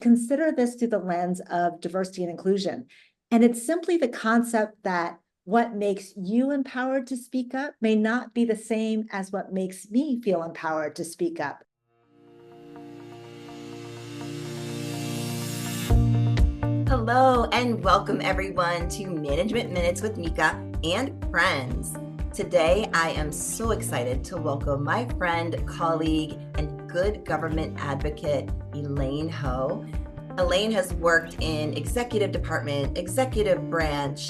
Consider this through the lens of diversity and inclusion. And it's simply the concept that what makes you empowered to speak up may not be the same as what makes me feel empowered to speak up. Hello and welcome everyone to Management Minutes with Mika and friends. Today, I am so excited to welcome my friend, colleague, and good government advocate, Elaine Ho. Elaine has worked in executive department, executive branch,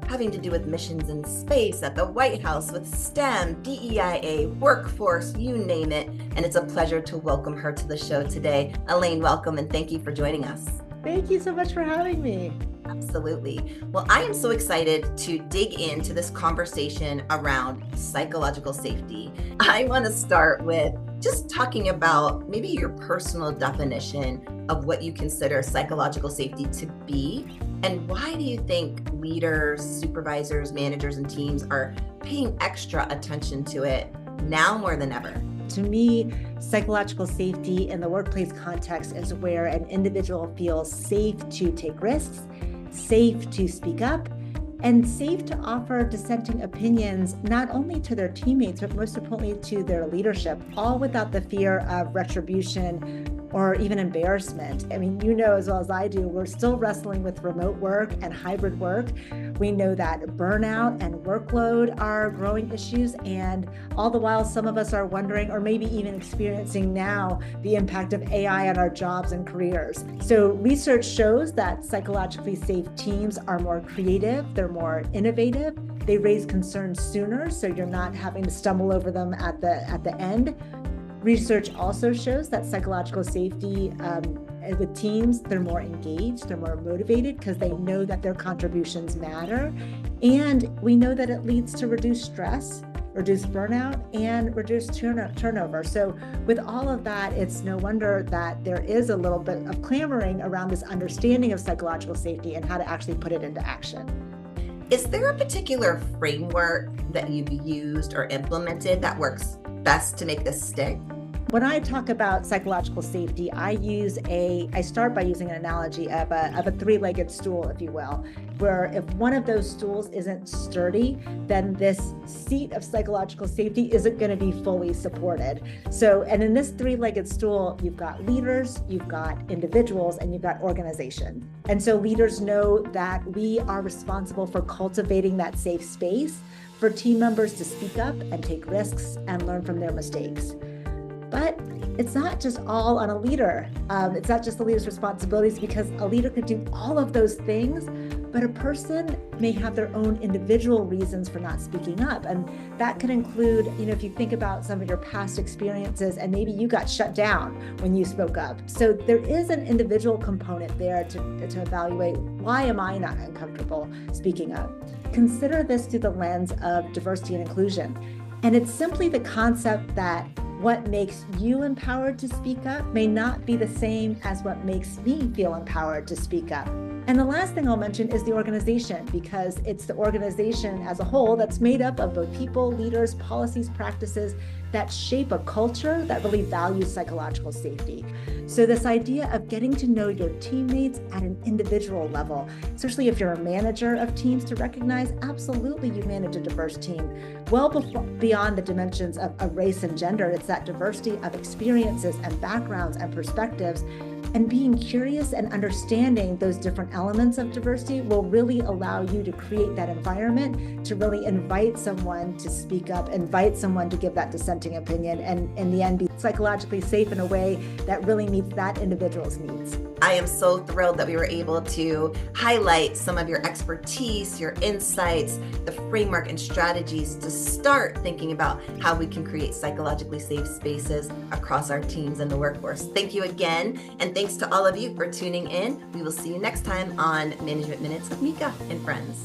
having to do with missions in space at the White House with STEM, DEIA, workforce, you name it. And it's a pleasure to welcome her to the show today. Elaine, welcome and thank you for joining us. Thank you so much for having me. Absolutely. Well, I am so excited to dig into this conversation around psychological safety. I want to start with just talking about maybe your personal definition of what you consider psychological safety to be, and why do you think leaders, supervisors, managers, and teams are paying extra attention to it now more than ever? To me, psychological safety in the workplace context is where an individual feels safe to take risks, safe to speak up, and safe to offer dissenting opinions, not only to their teammates, but most importantly to their leadership, all without the fear of retribution or even embarrassment. I mean, you know as well as I do, we're still wrestling with remote work and hybrid work. We know that burnout and workload are growing issues, and all the while some of us are wondering, or maybe even experiencing now, the impact of AI on our jobs and careers. So research shows that psychologically safe teams are more creative, they're more innovative, they raise concerns sooner, so you're not having to stumble over them at the end. Research also shows that psychological safety with teams, they're more engaged, they're more motivated because they know that their contributions matter. And we know that it leads to reduced stress, reduced burnout, and reduced turnover. So with all of that, it's no wonder that there is a little bit of clamoring around this understanding of psychological safety and how to actually put it into action. Is there a particular framework that you've used or implemented that works best to make this stick? When I talk about psychological safety, I start by using an analogy of a three-legged stool, if you will, where if one of those stools isn't sturdy, then this seat of psychological safety isn't going to be fully supported. So, and in this three-legged stool, you've got leaders, you've got individuals, and you've got organization. And so leaders know that we are responsible for cultivating that safe space for team members to speak up and take risks and learn from their mistakes. But it's not just all on a leader. It's not just the leader's responsibilities, because a leader could do all of those things, but a person may have their own individual reasons for not speaking up. And that could include, if you think about some of your past experiences and maybe you got shut down when you spoke up. So there is an individual component there to evaluate, why am I not uncomfortable speaking up? Consider this through the lens of diversity and inclusion. And it's simply the concept that what makes you empowered to speak up may not be the same as what makes me feel empowered to speak up. And the last thing I'll mention is the organization, because it's the organization as a whole that's made up of both people, leaders, policies, practices that shape a culture that really values psychological safety. So this idea of getting to know your teammates at an individual level, especially if you're a manager of teams, to recognize absolutely you manage a diverse team, well beyond the dimensions of race and gender. It's that diversity of experiences and backgrounds and perspectives. And being curious and understanding those different elements of diversity will really allow you to create that environment to really invite someone to speak up, invite someone to give that dissenting opinion, and in the end be psychologically safe in a way that really meets that individual's needs. I am so thrilled that we were able to highlight some of your expertise, your insights, the framework and strategies to start thinking about how we can create psychologically safe spaces across our teams and the workforce. Thank you again. And thanks to all of you for tuning in. We will see you next time on Management Minutes with Mika and friends.